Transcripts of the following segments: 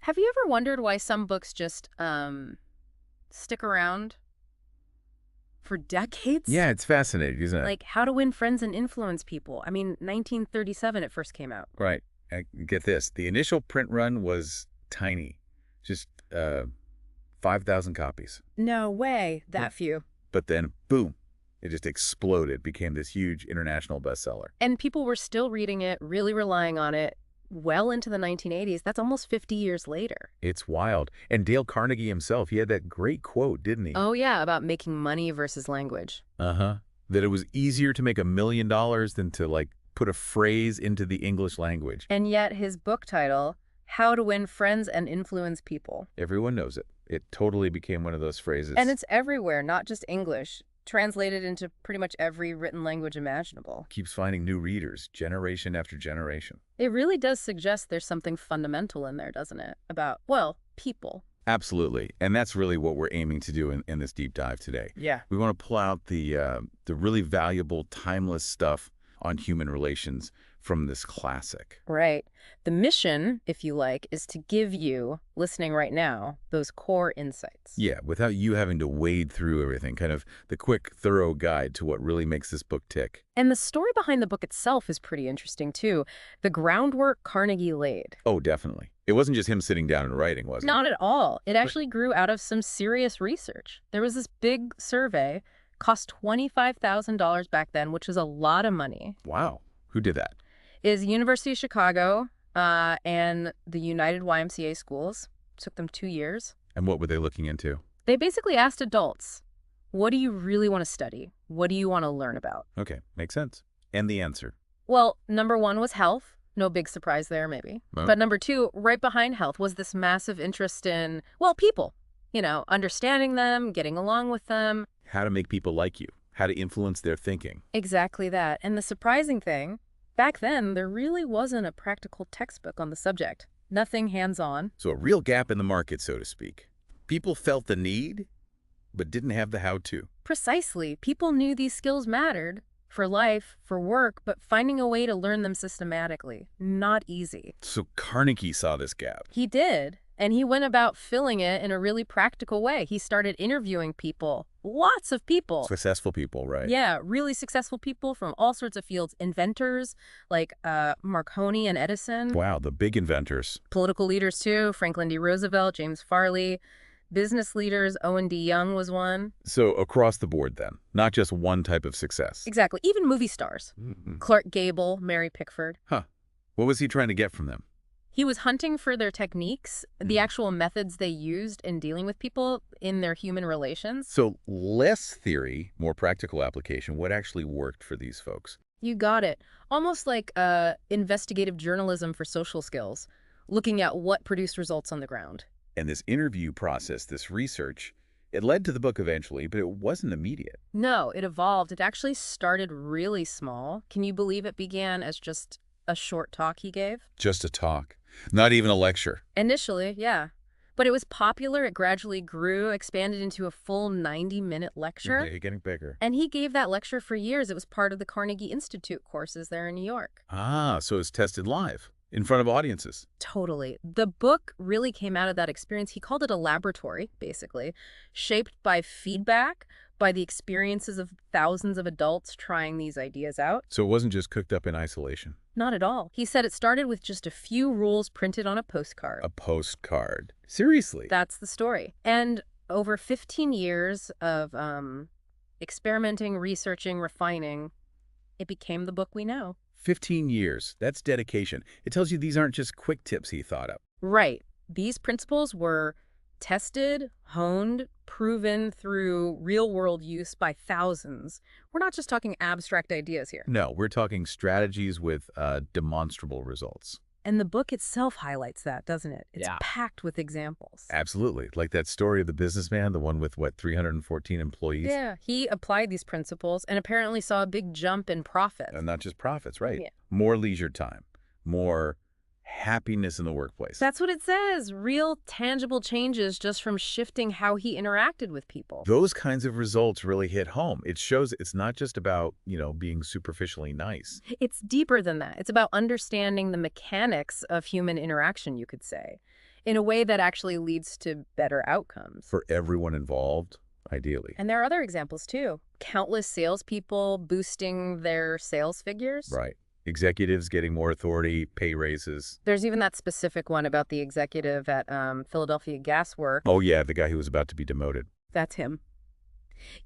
Have you ever wondered why some books just stick around for decades? Yeah, it's fascinating, isn't it? Like How to Win Friends and Influence People. I mean, 1937 it first came out. Right. Get this. The initial print run was tiny, just 5,000 copies. No way, Yeah. that few. But then, boom, it just exploded, became this huge international bestseller. And people were still reading it, really relying on it well into the 1980s. That's almost 50 years later. It's wild. And Dale Carnegie himself, he had that great quote, didn't he? Oh yeah, about making money versus language. Uh-huh. That it was easier to make $1 million than to, like, put a phrase into the English language. And yet his book title, How to Win Friends and Influence People. Everyone knows it. It totally became one of those phrases. And it's everywhere, not just English. Translated into pretty much every written language imaginable. Keeps finding new readers, generation after generation. It really does suggest there's something fundamental in there, doesn't it? About, well, people. Absolutely. And that's really what we're aiming to do in this deep dive today. Yeah. We want to pull out the really valuable, timeless stuff on human relations from this classic. Right. The mission, if you like, is to give you, listening right now, those core insights. Yeah, without you having to wade through everything, kind of the quick, thorough guide to what really makes this book tick. And the story behind the book itself is pretty interesting, too. The groundwork Carnegie laid. Oh, definitely. It wasn't just him sitting down and writing, was it? Not at all. It actually grew out of some serious research. There was this big survey, cost $25,000 back then, which is a lot of money. Wow. Who did that? Is University of Chicago and the United YMCA schools. Took them 2 years. And what were they looking into? They basically asked adults, what do you really want to study? What do you want to learn about? Okay, makes sense. And the answer? Well, number one was health. No big surprise there, maybe. Well, But number two, right behind health, was this massive interest in, well, people. You know, understanding them, getting along with them. how to make people like you, how to influence their thinking. Exactly that. And the surprising thing, back then, there really wasn't a practical textbook on the subject. Nothing hands-on. So a real gap in the market, so to speak. People felt the need, but didn't have the how-to. Precisely. People knew these skills mattered for life, for work, but finding a way to learn them systematically, not easy. So Carnegie saw this gap. He did, and he went about filling it in a really practical way. He started interviewing people, lots of people. Successful people, right? Yeah, really successful people from all sorts of fields. Inventors like Marconi and Edison. Wow, the big inventors. Political leaders too, Franklin D. Roosevelt, James Farley. Business leaders, Owen D. Young was one. So across the board then, not just one type of success. Exactly. Even movie stars. Mm-hmm. Clark Gable, Mary Pickford. Huh. What was he trying to get from them? He was hunting for their techniques, the actual methods they used in dealing with people in their human relations. So less theory, more practical application. What actually worked for these folks? You got it. Almost like investigative journalism for social skills, looking at what produced results on the ground. And this interview process, this research, it led to the book eventually, but it wasn't immediate. No, it evolved. It actually started really small. Can you believe it began as just a short talk he gave? Just a talk, not even a lecture. Initially, yeah. But it was popular. It gradually grew, expanded into a full 90-minute lecture. Okay, getting bigger. And he gave that lecture for years. It was part of the Carnegie Institute courses there in New York. Ah, so it's tested live, in front of audiences. Totally. The book really came out of that experience. He called it a laboratory, basically, shaped by feedback, by the experiences of thousands of adults trying these ideas out. So it wasn't just cooked up in isolation. Not at all. He said it started with just a few rules printed on a postcard. A postcard. Seriously? That's the story. And over 15 years of experimenting, researching, refining, it became the book we know. 15 years. That's dedication. It tells you these aren't just quick tips he thought up. Right. These principles were tested, honed, proven through real-world use by thousands. We're not just talking abstract ideas here. No, we're talking strategies with demonstrable results. And the book itself highlights that, doesn't it? It's Yeah. packed with examples. Absolutely. Like that story of the businessman, the one with, what, 314 employees? Yeah, he applied these principles and apparently saw a big jump in profits. And not just profits, right? Yeah. More leisure time, more happiness in the workplace. That's what it says. Real, tangible changes just from shifting how he interacted with people. Those kinds of results really hit home. It shows it's not just about, being superficially nice. It's deeper than that. It's about understanding the mechanics of human interaction, you could say. in a way that actually leads to better outcomes. For everyone involved, ideally. And there are other examples too. Countless salespeople boosting their sales figures. Right. Executives getting more authority, pay raises. There's even that specific one about the executive at Philadelphia Gas Works. Oh, yeah, the guy who was about to be demoted. That's him.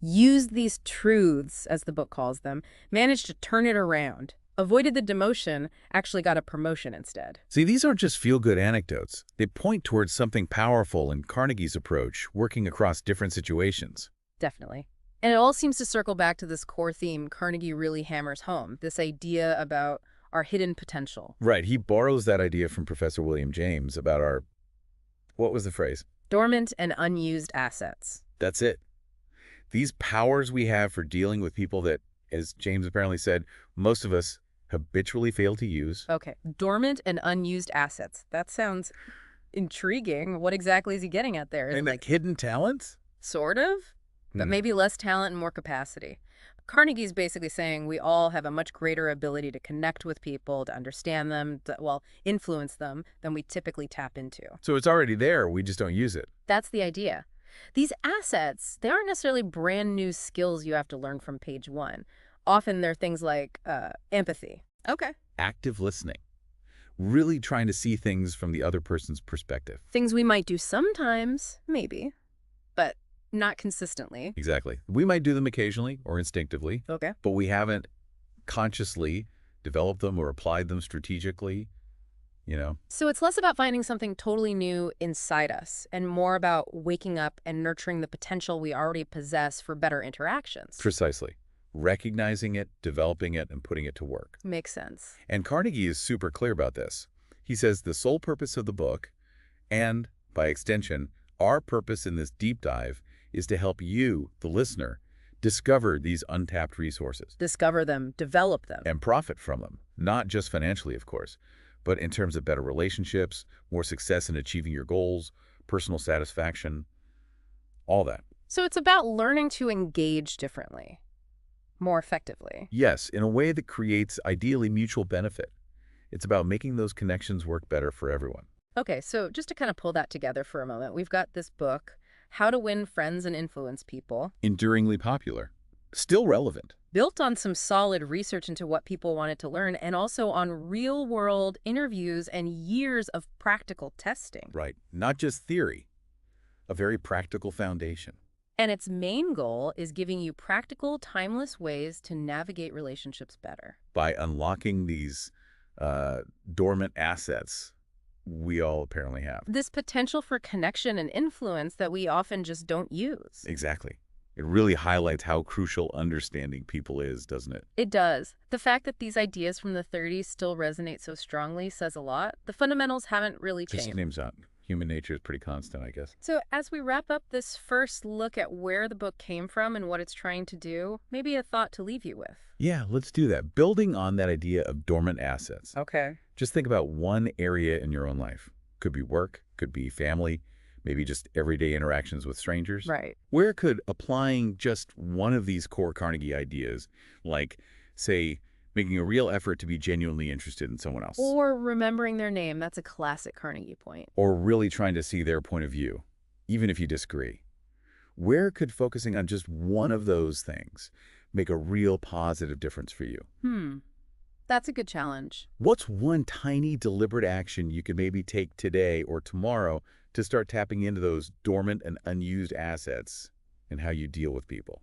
Used these truths, as the book calls them, managed to turn it around, avoided the demotion, actually got a promotion instead. See, these aren't just feel-good anecdotes. They point towards something powerful in Carnegie's approach, working across different situations. Definitely. And it all seems to circle back to this core theme Carnegie really hammers home, this idea about our hidden potential. Right, he borrows that idea from Professor William James about our... What was the phrase? Dormant and unused assets. That's it. These powers we have for dealing with people that, as James apparently said, most of us habitually fail to use. Okay, dormant and unused assets. That sounds intriguing. What exactly is he getting at there? Is it And like hidden talents? sort of, but maybe less talent and more capacity. Carnegie's basically saying we all have a much greater ability to connect with people, to understand them, to, well, influence them than we typically tap into. So it's already there, we just don't use it. That's the idea. These assets, they aren't necessarily brand new skills you have to learn from page one. Often they're things like empathy. Okay. Active listening. Really trying to see things from the other person's perspective. Things we might do sometimes, maybe, but not consistently. Exactly. We might do them occasionally or instinctively, Okay. but we haven't consciously developed them or applied them strategically, you know? So it's less about finding something totally new inside us and more about waking up and nurturing the potential we already possess for better interactions. Precisely. Recognizing it, developing it, and putting it to work. Makes sense. And Carnegie is super clear about this. He says the sole purpose of the book, and by extension, our purpose in this deep dive, is to help you, the listener, discover these untapped resources. Discover them, develop them. And profit from them. Not just financially, of course, but in terms of better relationships, more success in achieving your goals, personal satisfaction, all that. So it's about learning to engage differently, more effectively. Yes, in a way that creates ideally mutual benefit. It's about making those connections work better for everyone. Okay, so just to kind of pull that together for a moment, we've got this book, How to Win Friends and Influence People. Enduringly popular. Still relevant. Built on some solid research into what people wanted to learn and also on real-world interviews and years of practical testing. Right. Not just theory. A very practical foundation. And its main goal is giving you practical, timeless ways to navigate relationships better. By unlocking these dormant assets we all apparently have. This potential for connection and influence that we often just don't use. Exactly. It really highlights how crucial understanding people is, doesn't it? It does. The fact that these ideas from the 30s still resonate so strongly says a lot. The fundamentals haven't really changed. Just names out. Human nature is pretty constant, I guess. So as we wrap up this first look at where the book came from and what it's trying to do, maybe a thought to leave you with. Yeah, let's do that. Building on that idea of dormant assets. Okay. Just think about one area in your own life. Could be work, could be family, maybe just everyday interactions with strangers. Right. Where could applying just one of these core Carnegie ideas, like, say, making a real effort to be genuinely interested in someone else, Or remembering their name. That's a classic Carnegie point. or really trying to see their point of view, even if you disagree, where could focusing on just one of those things make a real positive difference for you? That's a good challenge. What's one tiny deliberate action you could maybe take today or tomorrow to start tapping into those dormant and unused assets and how you deal with people?